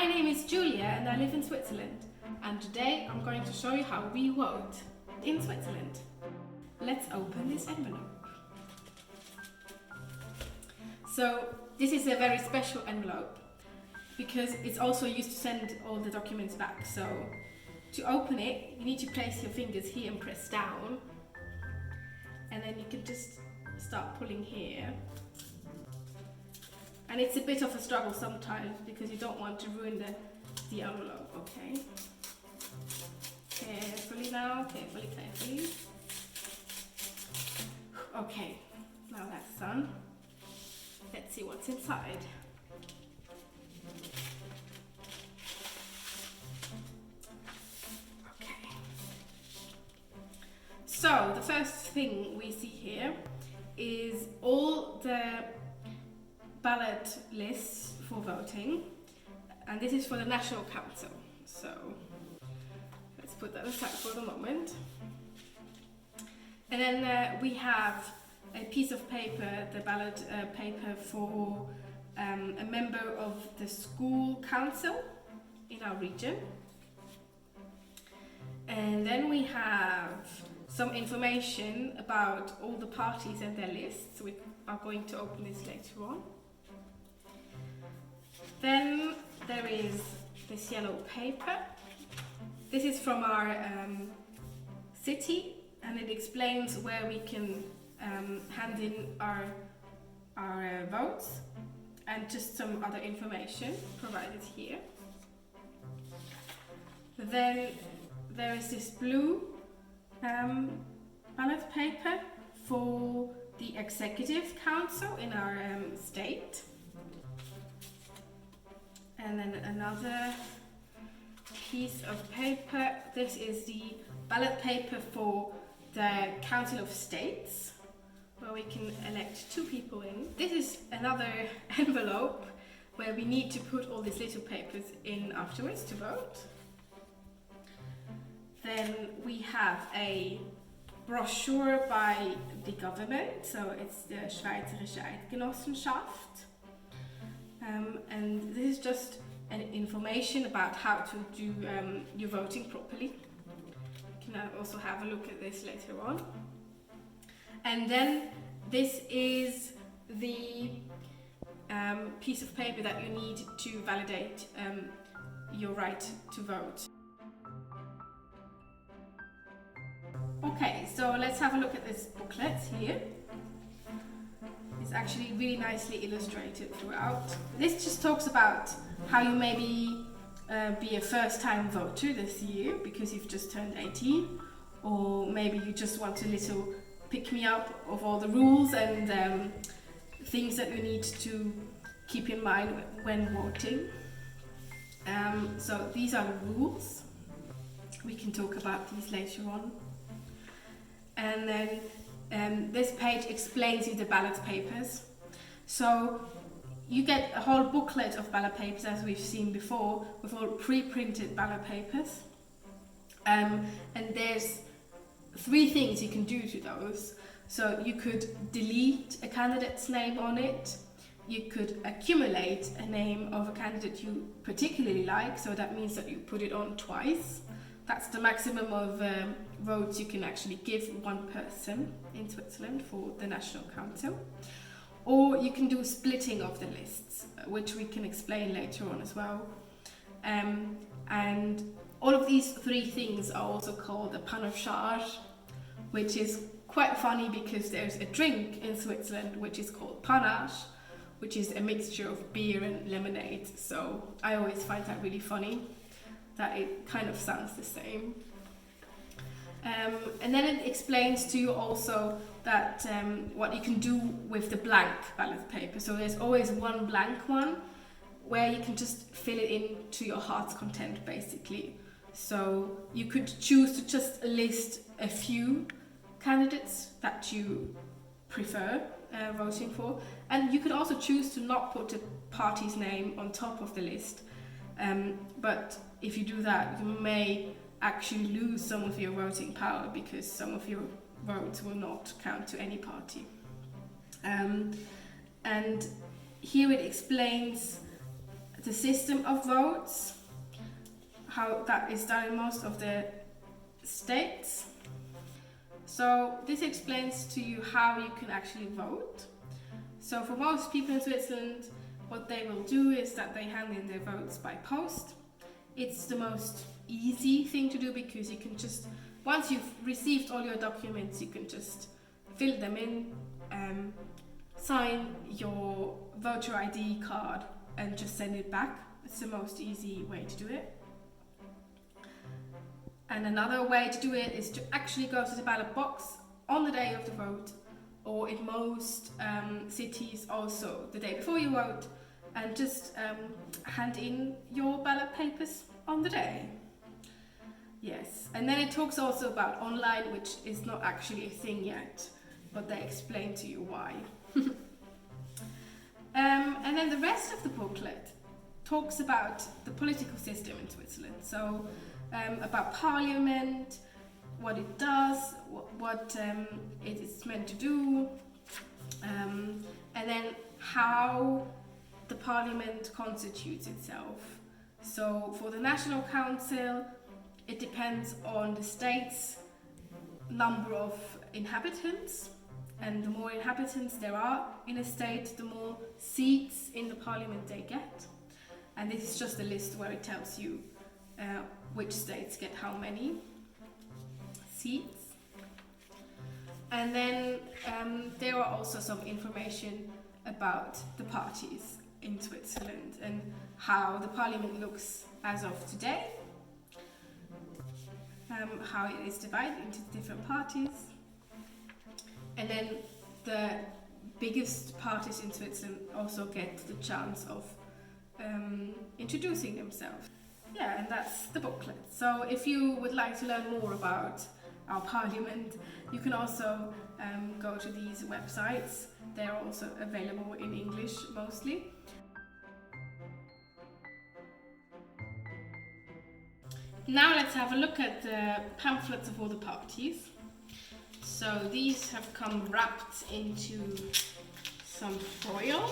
name is Julia and I live in Switzerland, and today I'm going to show you how we vote in Switzerland. Let's open this envelope. So this is a very special envelope because it's also used to send all the documents back. So to open it, you need to place your fingers here and press down, and then you can just start pulling here. And it's a bit of a struggle sometimes because you don't want to ruin the envelope, okay? Carefully now, carefully. Okay, now that's done. Let's see what's inside. Okay. So the first thing we see here is all the ballot lists for voting, and this is for the National Council. So let's put that aside for the moment. And then we have a piece of paper, the ballot paper for a member of the school council in our region. And then we have some information about all the parties and their lists. We are going to open this later on. Then there is this yellow paper. This is from our city, and it explains where we can hand in our votes, and just some other information provided here. Then there is this blue ballot paper for the Executive Council in our state. And then another piece of paper. This is the ballot paper for the Council of States, where we can elect 2 people in. This is another envelope where we need to put all these little papers in afterwards to vote. Then we have a brochure by the government, so it's the Schweizerische Eidgenossenschaft. And this is just an information about how to do your voting properly. You can also have a look at this later on. And then this is the piece of paper that you need to validate your right to vote. Okay, so let's have a look at this booklet here. It's actually really nicely illustrated throughout. This just talks about how you maybe be a first-time voter this year because you've just turned 18, or maybe you just want a little pick-me-up of all the rules and things that you need to keep in mind when voting. So these are the rules. We can talk about these later on. And then this page explains you the ballot papers. So you get a whole booklet of ballot papers, as we've seen before, with all pre-printed ballot papers. And there's 3 things you can do to those. So you could delete a candidate's name on it. You could accumulate a name of a candidate you particularly like, so that means that you put it on twice. That's the maximum of votes you can actually give one person in Switzerland for the National Council. Or you can do splitting of the lists, which we can explain later on as well. And all of these 3 things are also called a panochage, which is quite funny because there's a drink in Switzerland which is called panache, which is a mixture of beer and lemonade. So I always find that really funny, that it kind of sounds the same. And then it explains to you also that what you can do with the blank ballot paper. So there's always one blank one where you can just fill it in to your heart's content, basically. So you could choose to just list a few candidates that you prefer voting for, and you could also choose to not put a party's name on top of the list. But if you do that, you may actually lose some of your voting power because some of your votes will not count to any party. And here it explains the system of votes, how that is done in most of the states. So this explains to you how you can actually vote. So for most people in Switzerland, what they will do is that they hand in their votes by post. It's the most easy thing to do because you can just, once you've received all your documents, you can just fill them in, sign your voter ID card and just send it back. It's the most easy way to do it. And another way to do it is to actually go to the ballot box on the day of the vote, or in most cities also the day before you vote, and just hand in your ballot papers on the day. Yes, and then it talks also about online, which is not actually a thing yet, but they explain to you why. And then the rest of the booklet talks about the political system in Switzerland. So about parliament, what it does, what it is meant to do, and then how the parliament constitutes itself. So for the National Council, it depends on the state's number of inhabitants, and the more inhabitants there are in a state, the more seats in the parliament they get. And this is just a list where it tells you which states get how many seats. And then there are also some information about the parties in Switzerland and how the parliament looks as of today, how it is divided into different parties. And then the biggest parties in Switzerland also get the chance of introducing themselves. Yeah, and that's the booklet. So if you would like to learn more about our parliament, you can also go to these websites. They're also available in English mostly. Now let's have a look at the pamphlets of all the parties. So these have come wrapped into some foil.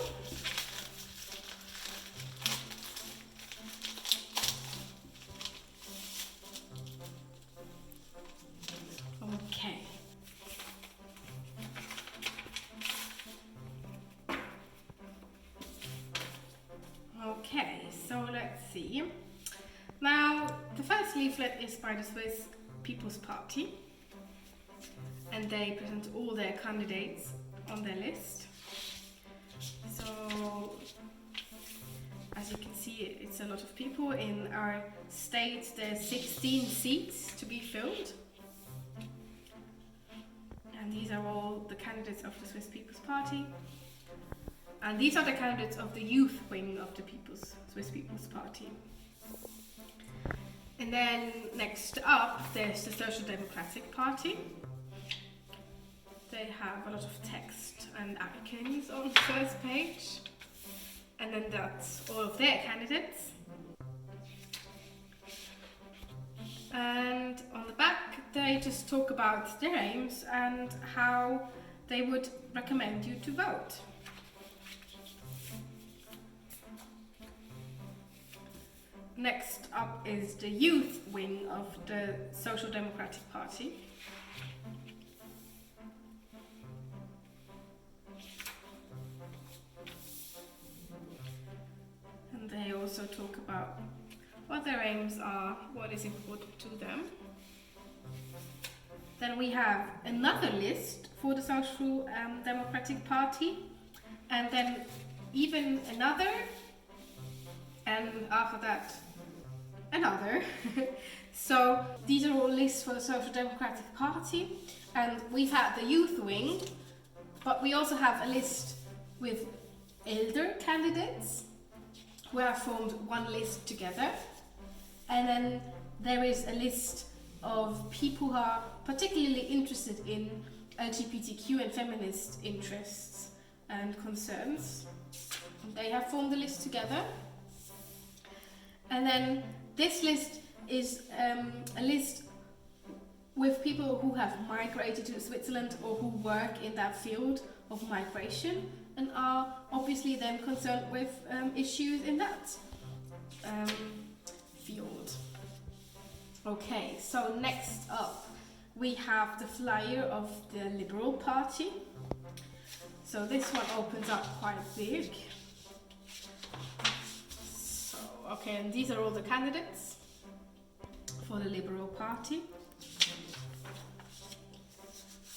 Okay. Okay, so let's see. Now, the first leaflet is by the Swiss People's Party, and they present all their candidates on their list. So, as you can see, it's a lot of people. In our state, there's 16 seats to be filled. And these are all the candidates of the Swiss People's Party. And these are the candidates of the youth wing of the Swiss People's Party. And then next up, there's the Social Democratic Party. They have a lot of text and icons on the first page. And then that's all of their candidates. And on the back, they just talk about their aims and how they would recommend you to vote. Next up is the youth wing of the Social Democratic Party. And they also talk about what their aims are, what is important to them. Then we have another list for the Social Democratic Party, and then even another, and after that another. So these are all lists for the Social Democratic Party, and we've had the youth wing, but we also have a list with elder candidates who have formed one list together. And then there is a list of people who are particularly interested in LGBTQ and feminist interests and concerns. They have formed the list together. And then this list is a list with people who have migrated to Switzerland or who work in that field of migration and are obviously then concerned with issues in that. field. Okay, so next up we have the flyer of the Liberal Party. So this one opens up quite big. So, okay, and these are all the candidates for the Liberal Party.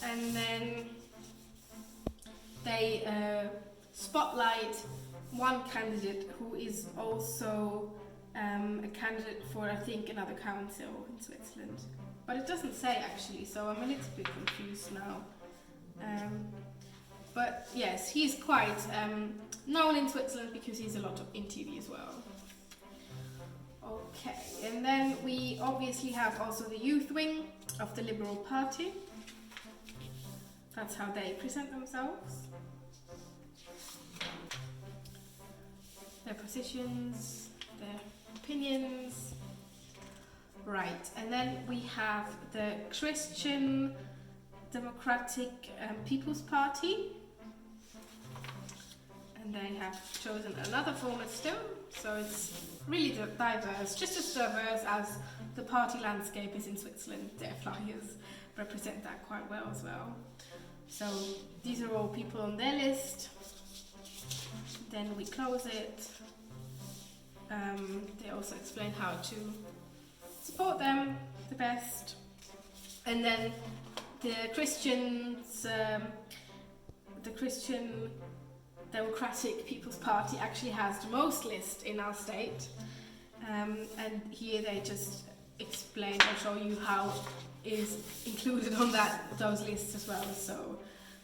And then they spotlight one candidate who is also a candidate for, I think, another council in Switzerland. But it doesn't say actually, so I'm a little bit confused now. But yes, he's quite known in Switzerland because he's a lot in TV as well. Okay, and then we obviously have also the youth wing of the Liberal Party. That's how they present themselves. Their positions, their opinions. Right, and then we have the Christian Democratic People's Party. And they have chosen another format still, so it's really diverse, just as diverse as the party landscape is in Switzerland. Their flyers represent that quite well as well. So these are all people on their list. Then we close it. They also explain how to support them the best. And then the Christian Democratic People's Party actually has the most lists in our state. And here they just explain or show you how is included on those lists as well. So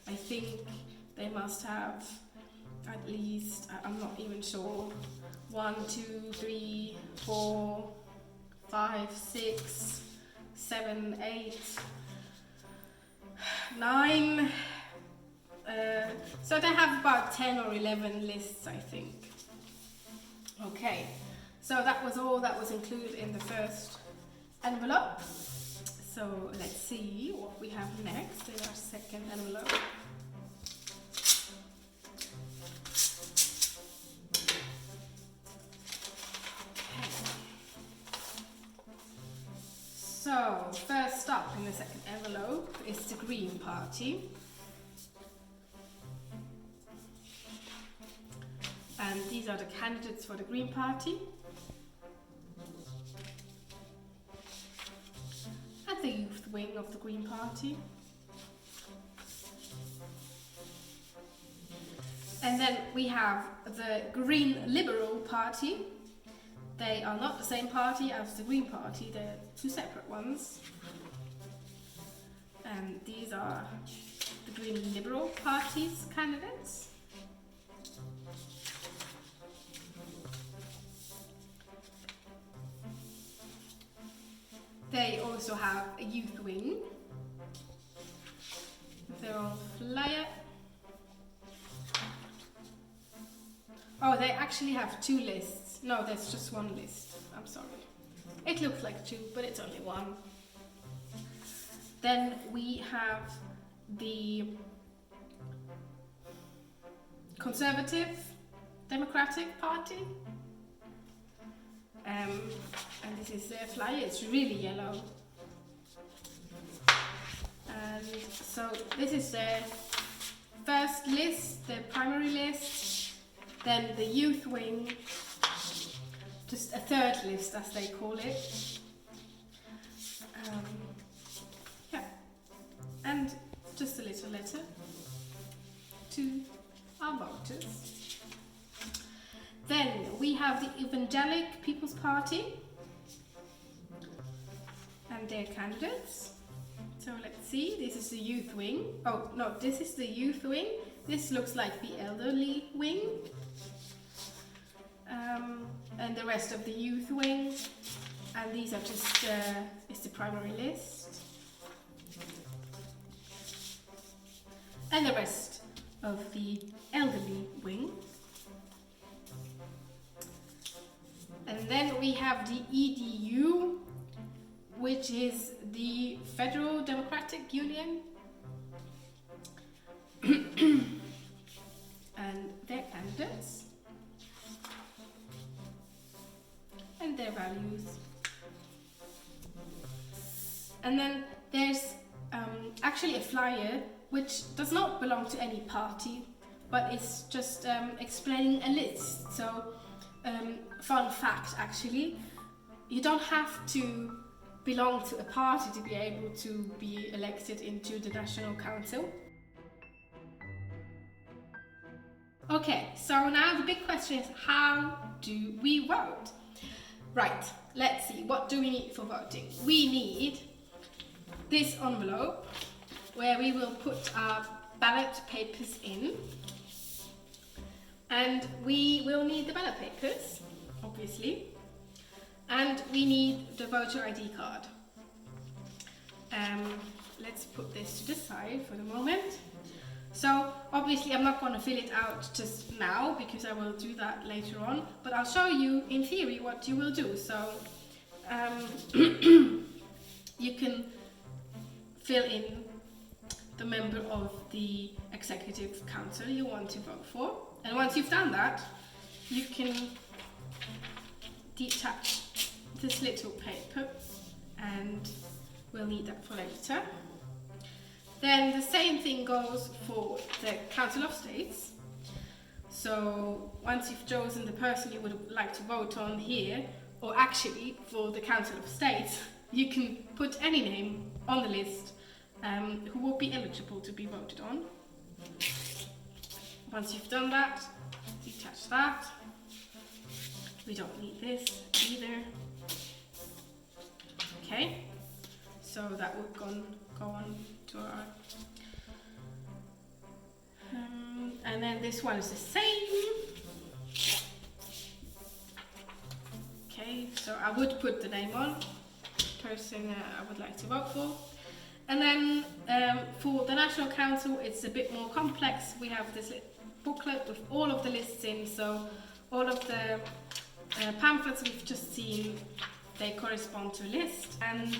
I think they must have at least, I'm not even sure, 1, 2, 3, 4, 5, 6, 7, 8, 9. So they have about 10 or 11 lists, I think. Okay, so that was all that was included in the first envelope. So let's see what we have next in our second envelope. So first up in the second envelope is the Green Party. And these are the candidates for the Green Party. And the youth wing of the Green Party. And then we have the Green Liberal Party. They are not the same party as the Green Party, they're two separate ones. And these are the Green Liberal Party's candidates. They also have a youth wing with their own flyer. Oh, they actually have two lists. No, there's just one list. I'm sorry. It looks like two, but it's only one. Then we have the Conservative Democratic Party. And this is their flyer. It's really yellow. And so this is their first list, the primary list. Then the youth wing, just a third list as they call it. Yeah, and just a little letter to our voters. Then we have the Evangelic People's Party and their candidates. So let's see, this is the youth wing. Oh no, this is the youth wing. This looks like the elderly wing. And the rest of the youth wing. And these are just is the primary list. And the rest of the elderly wing. And then we have the EDU, which is the Federal Democratic Union. And their candidates. and their values. And then there's actually a flyer which does not belong to any party, but it's just explaining a list. So fun fact actually, you don't have to belong to a party to be able to be elected into the National Council. Okay, so now the big question is, how do we vote? Right, let's see, what do we need for voting? We need this envelope where we will put our ballot papers in, and we will need the ballot papers, obviously, and we need the voter ID card. Let's put this to the side for the moment. So obviously I'm not going to fill it out just now because I will do that later on, but I'll show you in theory what you will do. So you can fill in the member of the executive council you want to vote for, and once you've done that you can detach this little paper, and we'll need that for later. Then the same thing goes for the Council of States. So once you've chosen the person you would like to vote on here, or actually for the Council of States, you can put any name on the list who will be eligible to be voted on. Once you've done that, detach that. We don't need this either. Okay, so that would go on to our and then this one is the same. Okay, so I would put the name on, person I would like to vote for. And then for the National Council, it's a bit more complex. We have this booklet with all of the lists in, so all of the pamphlets we've just seen, they correspond to a list, and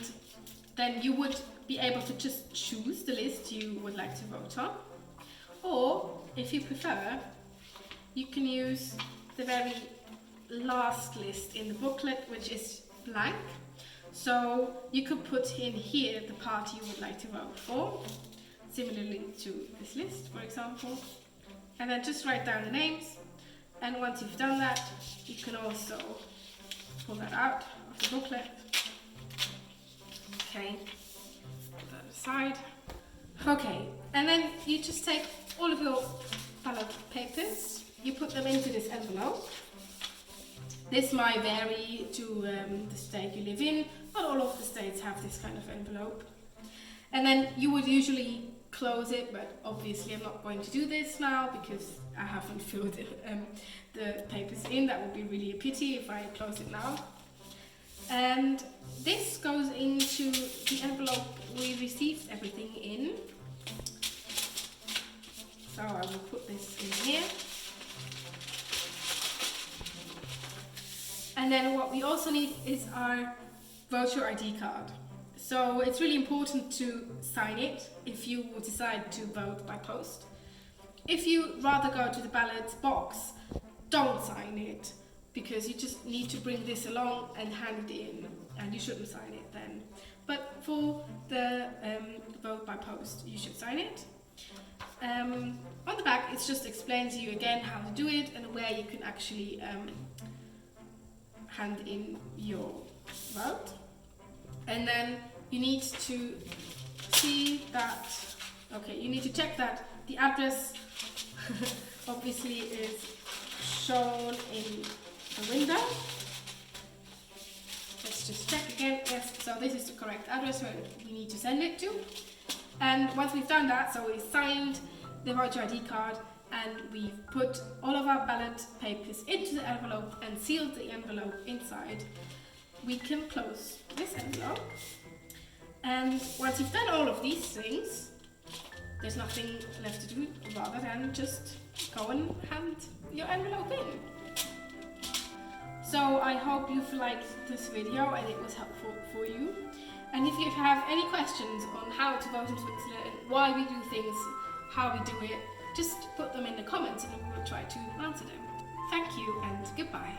then you would be able to just choose the list you would like to vote on. Or, if you prefer, you can use the very last list in the booklet, which is blank. So you could put in here the party you would like to vote for, similarly to this list, for example. And then just write down the names. And once you've done that, you can also pull that out of the booklet. Okay, put that aside. Okay, and then you just take all of your ballot papers, you put them into this envelope. This might vary to the state you live in. Not all of the states have this kind of envelope. And then you would usually close it, but obviously I'm not going to do this now because I haven't filled the papers in. That would be really a pity if I close it now. And this goes into the envelope we received everything in. So I will put this in here. And then what we also need is our voter ID card. So it's really important to sign it if you decide to vote by post. If you rather go to the ballot box, don't sign it, because you just need to bring this along and hand it in, and you shouldn't sign it then. But for the vote by post, you should sign it. On the back, it just explains to you again how to do it and where you can actually hand in your vote. And then you need to see that, okay, you need to check that the address obviously is shown in the window. Let's just check again. Yes, so this is the correct address where we need to send it to. And once we've done that, so we signed the voter ID card and we've put all of our ballot papers into the envelope and sealed the envelope inside, we can close this envelope. And once you've done all of these things, there's nothing left to do rather than just go and hand your envelope in. So I hope you've liked this video and it was helpful for you. And if you have any questions on how to vote in Switzerland, why we do things, how we do it, just put them in the comments and we will try to answer them. Thank you and goodbye.